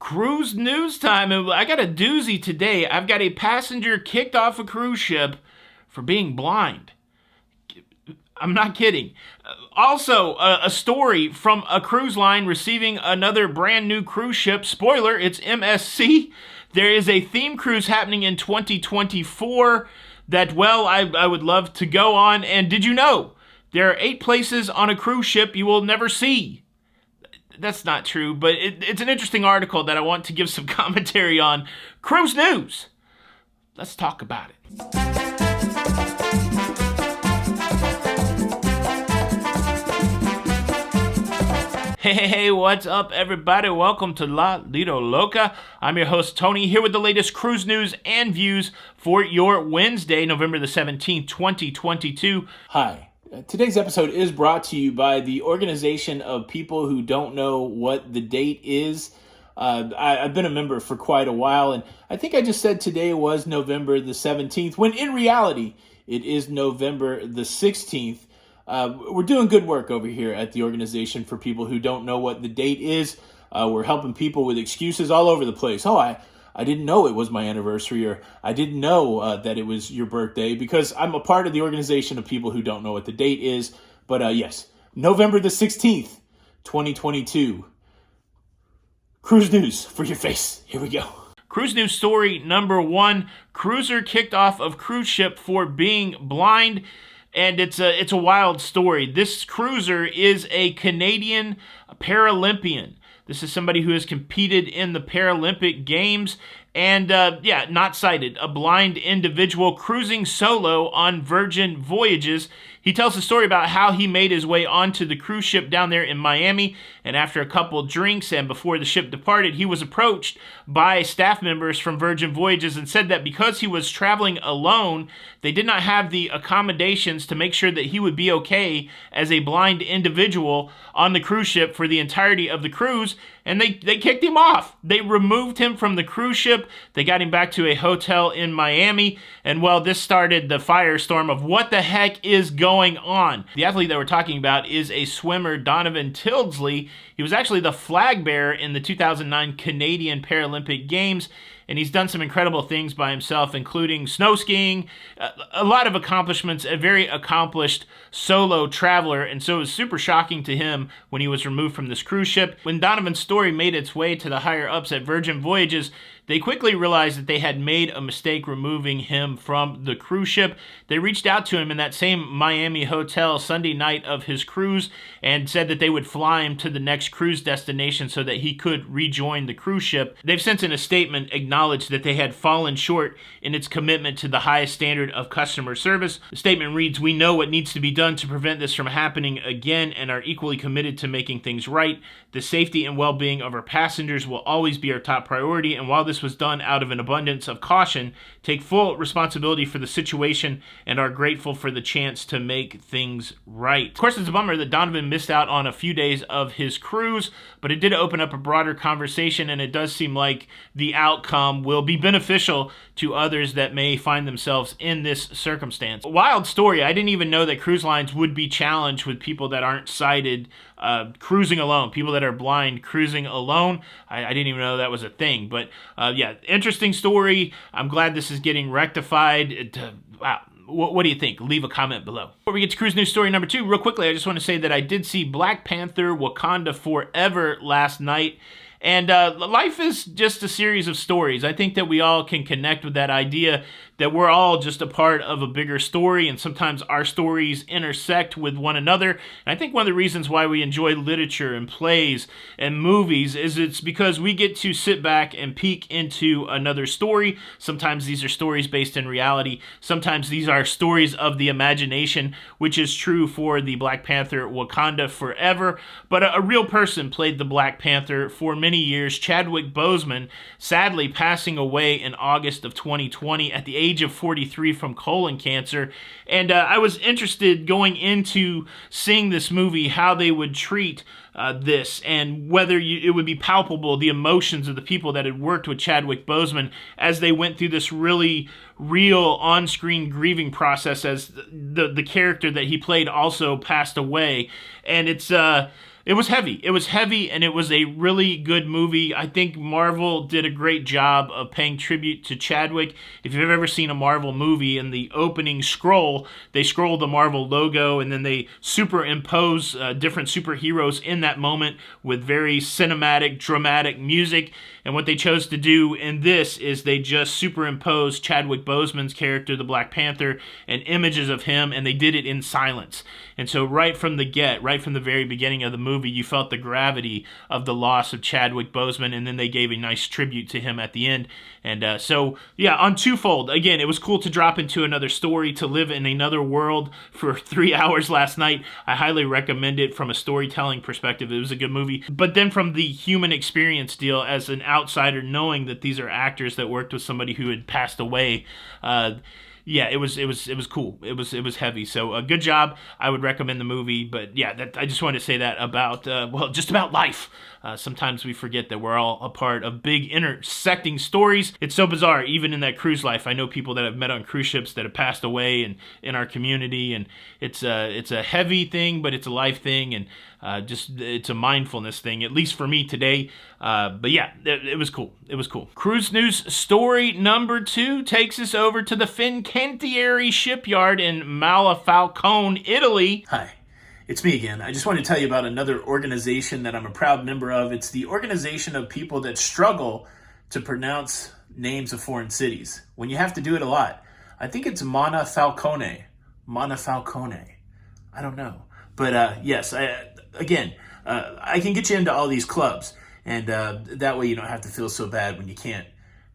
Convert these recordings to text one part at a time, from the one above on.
Cruise news time, and I got a doozy today. I've got a passenger kicked off a cruise ship for being blind. I'm not kidding. Also, a story from a cruise line receiving another brand new cruise ship. Spoiler, it's MSC. There is a theme cruise happening in 2024 that, well, I would love to go on. And did you know there are 8 places on a cruise ship you will never see? That's not true, but it's an interesting article that I want to give some commentary on. Cruise news. Let's talk about it. Hey, what's up, everybody? Welcome to Lido, Loca. I'm your host, Tony, here with the latest cruise news and views for your Wednesday, November the 17th, 2022. Hi. Today's episode is brought to you by the organization of people who don't know what the date is. I've been a member for quite a while, and I think I just said today was November the 17th, when in reality, it is November the 16th. We're doing good work over here at the organization for people who don't know what the date is. We're helping people with excuses all over the place. I didn't know it was my anniversary, or I didn't know that it was your birthday, because I'm a part of the organization of people who don't know what the date is. But yes, November the 16th, 2022. Cruise news for your face. Here we go. Cruise news story number 1. Cruiser kicked off of cruise ship for being blind. And it's a wild story. This cruiser is a Canadian Paralympian. This is somebody who has competed in the Paralympic Games and, not sighted, a blind individual cruising solo on Virgin Voyages. He tells a story about how he made his way onto the cruise ship down there in Miami, and after a couple drinks and before the ship departed, he was approached by staff members from Virgin Voyages and said that because he was traveling alone, they did not have the accommodations to make sure that he would be okay as a blind individual on the cruise ship for the entirety of the cruise, and they kicked him off. They removed him from the cruise ship. They got him back to a hotel in Miami, and well, this started the firestorm of what the heck is going on. The athlete that we're talking about is a swimmer, Donovan Tildesley. He was actually the flag bearer in the 2009 Canadian Paralympic Games, and he's done some incredible things by himself, including snow skiing, a lot of accomplishments, a very accomplished solo traveler, and so it was super shocking to him when he was removed from this cruise ship. When Donovan's story made its way to the higher-ups at Virgin Voyages, they quickly realized that they had made a mistake removing him from the cruise ship. They reached out to him in that same Miami hotel Sunday night of his cruise and said that they would fly him to the next cruise destination so that he could rejoin the cruise ship. They've since in a statement acknowledged that they had fallen short in its commitment to the highest standard of customer service. The statement reads, "We know what needs to be done to prevent this from happening again and are equally committed to making things right. The safety and well-being of our passengers will always be our top priority, and while this was done out of an abundance of caution, take full responsibility for the situation and are grateful for the chance to make things right." Of course, it's a bummer that Donovan missed out on a few days of his cruise, but it did open up a broader conversation, and it does seem like the outcome will be beneficial to others that may find themselves in this circumstance. A wild story. I didn't even know that cruise lines would be challenged with people that aren't sighted cruising alone, people that are blind cruising alone. I didn't even know that was a thing, but interesting story. I'm glad this is getting rectified. Wow. What do you think? Leave a comment below. Before we get to cruise news story number 2, real quickly, I just want to say that I did see Black Panther Wakanda Forever last night. And life is just a series of stories. I think that we all can connect with that idea that we're all just a part of a bigger story, and sometimes our stories intersect with one another. And I think one of the reasons why we enjoy literature and plays and movies is it's because we get to sit back and peek into another story. Sometimes these are stories based in reality. Sometimes these are stories of the imagination, which is true for the Black Panther Wakanda Forever. But a real person played the Black Panther for many years, Chadwick Boseman, sadly passing away in August of 2020 at the age of 43 from colon cancer. And I was interested going into seeing this movie how they would treat this and whether it would be palpable, the emotions of the people that had worked with Chadwick Boseman as they went through this really real on-screen grieving process as the character that he played also passed away. And it's It was heavy. It was heavy, and it was a really good movie. I think Marvel did a great job of paying tribute to Chadwick. If you've ever seen a Marvel movie, in the opening scroll, they scroll the Marvel logo, and then they superimpose different superheroes in that moment with very cinematic, dramatic music. And what they chose to do in this is they just superimposed Chadwick Boseman's character, the Black Panther, and images of him, and they did it in silence. And so right from the very beginning of the movie, you felt the gravity of the loss of Chadwick Boseman, and then they gave a nice tribute to him at the end. And so, yeah, on twofold. Again, it was cool to drop into another story, to live in another world for 3 hours last night. I highly recommend it from a storytelling perspective. It was a good movie. But then from the human experience deal, as an outsider, knowing that these are actors that worked with somebody who had passed away, yeah, it was cool. It was heavy. So good job. I would recommend the movie. But yeah, I just wanted to say that about just about life. Sometimes we forget that we're all a part of big intersecting stories. It's so bizarre, even in that cruise life. I know people that I've met on cruise ships that have passed away and in our community, and it's a heavy thing, but it's a life thing, and it's a mindfulness thing, at least for me today. But yeah, it was cool. It was cool. Cruise news story number 2 takes us over to the Fincantieri shipyard in Malafalcone, Italy. Hi. It's me again. I just want to tell you about another organization that I'm a proud member of. It's the organization of people that struggle to pronounce names of foreign cities when you have to do it a lot. I think it's Mana Falcone. I don't know. But yes, I can get you into all these clubs. And that way you don't have to feel so bad when you can't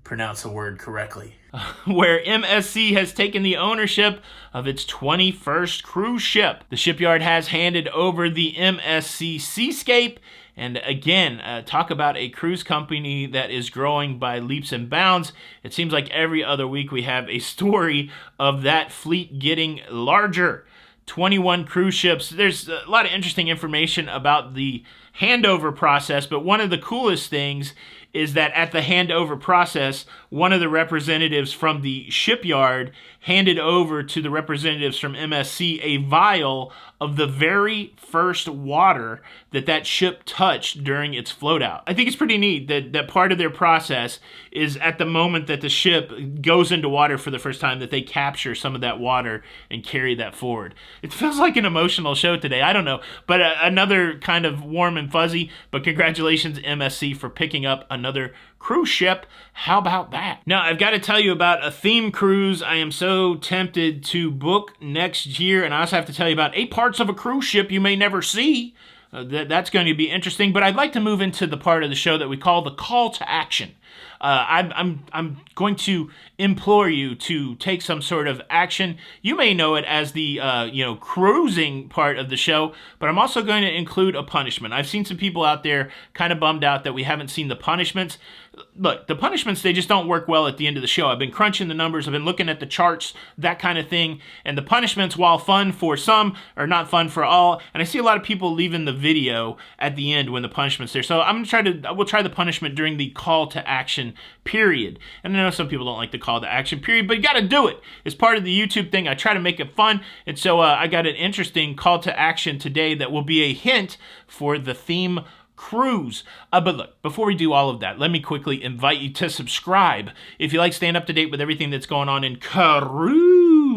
pronounce a word correctly. Where MSC has taken the ownership of its 21st cruise ship. The shipyard has handed over the MSC Seascape. And again, talk about a cruise company that is growing by leaps and bounds. It seems like every other week we have a story of that fleet getting larger. 21 cruise ships. There's a lot of interesting information about the handover process, but one of the coolest things is that at the handover process, one of the representatives from the shipyard handed over to the representatives from MSC a vial of the very first water that ship touched during its float out. I think it's pretty neat that part of their process is at the moment that the ship goes into water for the first time, that they capture some of that water and carry that forward. It feels like an emotional show today. I don't know, but another kind of warm and fuzzy, but congratulations MSC for picking up another cruise ship. How about that? Now, I've got to tell you about a theme cruise I am so tempted to book next year, and I also have to tell you about 8 parts of a cruise ship you may never see. That's going to be interesting, but I'd like to move into the part of the show that we call the call to action. I'm going to implore you to take some sort of action. You may know it as the cruising part of the show, but I'm also going to include a punishment. I've seen some people out there kind of bummed out that we haven't seen the punishments. Look, the punishments, they just don't work well at the end of the show. I've been crunching the numbers, I've been looking at the charts, that kind of thing, and the punishments, while fun for some, are not fun for all, and I see a lot of people leaving the video at the end when the punishment's there. So we'll try the punishment during the call to action period. And I know some people don't like the call to action period, but you gotta do it. It's part of the YouTube thing. I try to make it fun, and so I got an interesting call to action today that will be a hint for the theme cruise. But look, before we do all of that, let me quickly invite you to subscribe. If you like staying up to date with everything that's going on in cruising,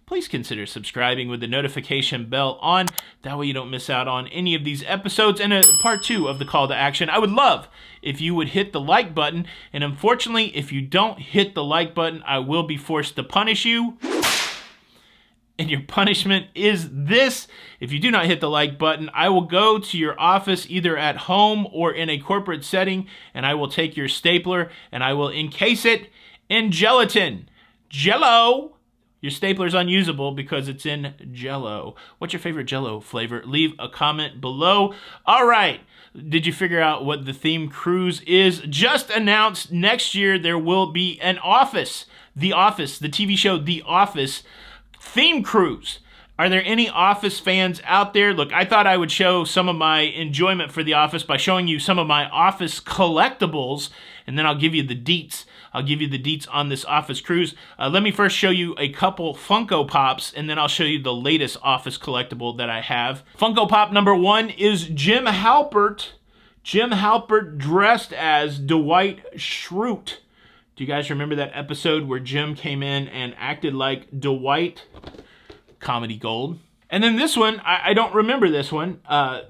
please consider subscribing with the notification bell on. That way you don't miss out on any of these episodes. And part 2 of the call to action, I would love if you would hit the like button. And unfortunately, if you don't hit the like button, I will be forced to punish you. And your punishment is this. If you do not hit the like button, I will go to your office either at home or in a corporate setting, and I will take your stapler and I will encase it in gelatin. Jello! Your stapler's unusable because it's in Jello. What's your favorite Jello flavor? Leave a comment below. All right. Did you figure out what the theme cruise is? Just announced next year there will be an Office. The Office, the TV show The Office theme cruise. Are there any Office fans out there? Look, I thought I would show some of my enjoyment for The Office by showing you some of my Office collectibles, and then I'll give you the deets. I'll give you the deets on this Office cruise. Let me first show you a couple Funko Pops, and then I'll show you the latest Office collectible that I have. Funko Pop number 1 is Jim Halpert. Jim Halpert dressed as Dwight Schrute. Do you guys remember that episode where Jim came in and acted like Dwight? Comedy gold. And then this one, I don't remember this one.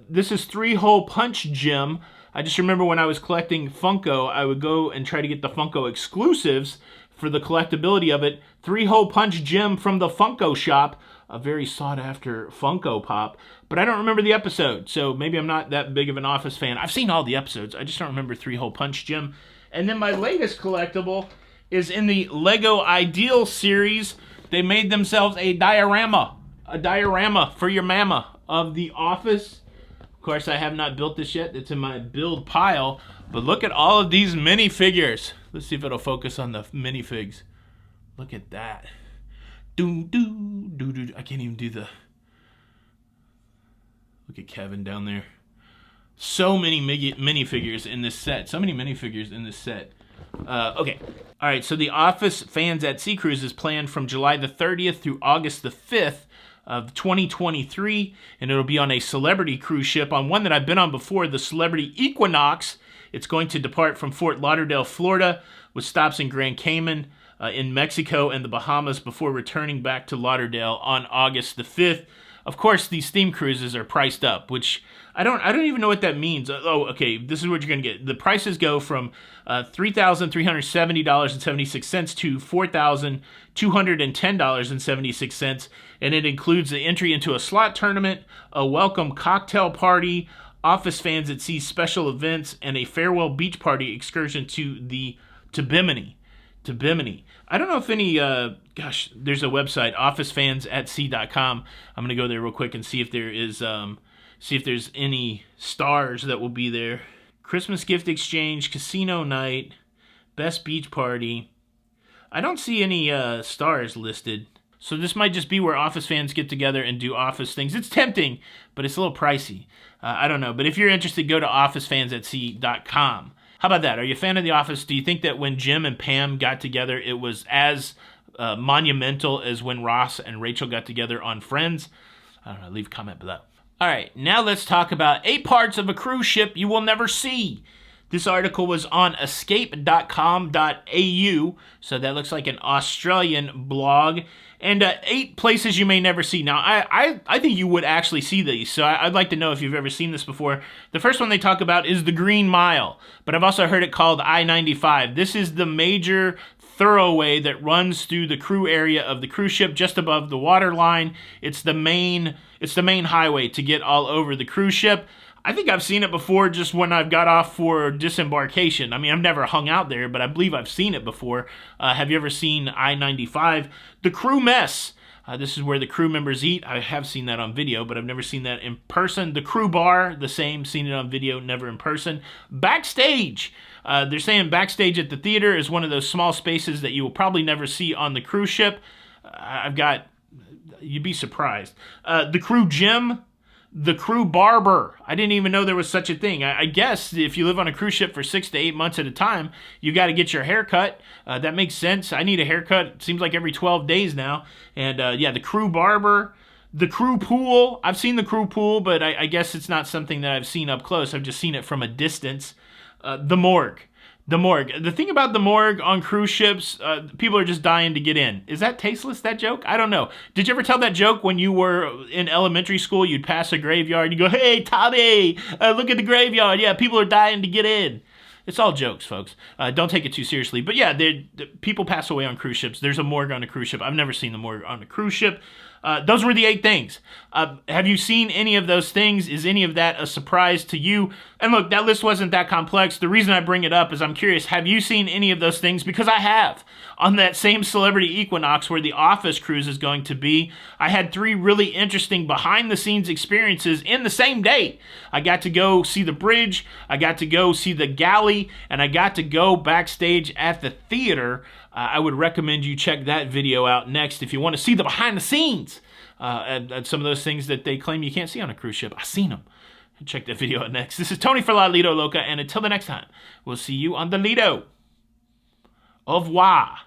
This is 3-Hole Punch Jim. I just remember when I was collecting Funko, I would go and try to get the Funko exclusives for the collectability of it. 3-Hole Punch Jim from the Funko Shop, a very sought-after Funko Pop. But I don't remember the episode, so maybe I'm not that big of an Office fan. I've seen all the episodes. I just don't remember 3-Hole Punch Jim. And then my latest collectible is in the Lego Ideal series. They made themselves a diorama for your mama of The Office. Of course, I have not built this yet. It's in my build pile. But look at all of these minifigures. Let's see if it'll focus on the minifigs. Look at that. I can't even do the... Look at Kevin down there. So many minifigures in this set. Okay. All right, so the Office Fans at Sea Cruise is planned from July the 30th through August the 5th of 2023, and it'll be on a celebrity cruise ship, on one that I've been on before, the Celebrity Equinox. It's going to depart from Fort Lauderdale, Florida, with stops in Grand Cayman, in Mexico, and the Bahamas before returning back to Lauderdale on August the 5th. Of course, these theme cruises are priced up, which I don't even know what that means. Oh, okay, this is what you're going to get. The prices go from $3,370.76 to $4,210.76, and it includes the entry into a slot tournament, a welcome cocktail party, Office Fans at Sea special events, and a farewell beach party excursion to Bimini. I don't know if any, there's a website, officefansatsea.com. I'm going to go there real quick and see if there is, see if there's any stars that will be there. Christmas gift exchange, casino night, best beach party. I don't see any stars listed. So this might just be where Office fans get together and do Office things. It's tempting, but it's a little pricey. I don't know. But if you're interested, go to officefansatsea.com. How about that? Are you a fan of The Office? Do you think that when Jim and Pam got together, it was as monumental as when Ross and Rachel got together on Friends? I don't know. Leave a comment below. All right, now let's talk about 8 parts of a cruise ship you will never see. This article was on escape.com.au, so that looks like an Australian blog, and 8 places you may never see. Now, I think you would actually see these, so I'd like to know if you've ever seen this before. The first one they talk about is the Green Mile, but I've also heard it called I-95. This is the major thoroughway that runs through the crew area of the cruise ship just above the waterline. It's the main highway to get all over the cruise ship. I think I've seen it before just when I've got off for disembarkation. I mean, I've never hung out there, but I believe I've seen it before. Have you ever seen I-95? The crew mess. This is where the crew members eat. I have seen that on video, but I've never seen that in person. The crew bar, the same, seen it on video, never in person. Backstage. They're saying backstage at the theater is one of those small spaces that you will probably never see on the cruise ship. You'd be surprised. The crew gym. The crew barber. I didn't even know there was such a thing. I guess if you live on a cruise ship for 6 to 8 months at a time, you got to get your hair cut. That makes sense. I need a haircut, it seems like every 12 days now. And the crew barber. The crew pool. I've seen the crew pool, but I guess it's not something that I've seen up close. I've just seen it from a distance. The morgue. The morgue. The thing about the morgue on cruise ships, people are just dying to get in. Is that tasteless, that joke? I don't know. Did you ever tell that joke when you were in elementary school? You'd pass a graveyard, you go, "Hey, Tommy, look at the graveyard. Yeah, people are dying to get in." It's all jokes, folks. Don't take it too seriously. But yeah, people pass away on cruise ships. There's a morgue on a cruise ship. I've never seen the morgue on a cruise ship. Those were the 8 things. Have you seen any of those things? Is any of that a surprise to you? And look, that list wasn't that complex. The reason I bring it up is I'm curious, have you seen any of those things? Because I have. On that same Celebrity Equinox where the Office cruise is going to be, I had 3 really interesting behind-the-scenes experiences in the same day. I got to go see the bridge, I got to go see the galley, and I got to go backstage at the theater. I would recommend you check that video out next if you want to see the behind the scenes. at some of those things that they claim you can't see on a cruise ship. I seen them. Check that video out next. This is Tony for Lido, Loca, and until the next time, we'll see you on the Lido. Au revoir.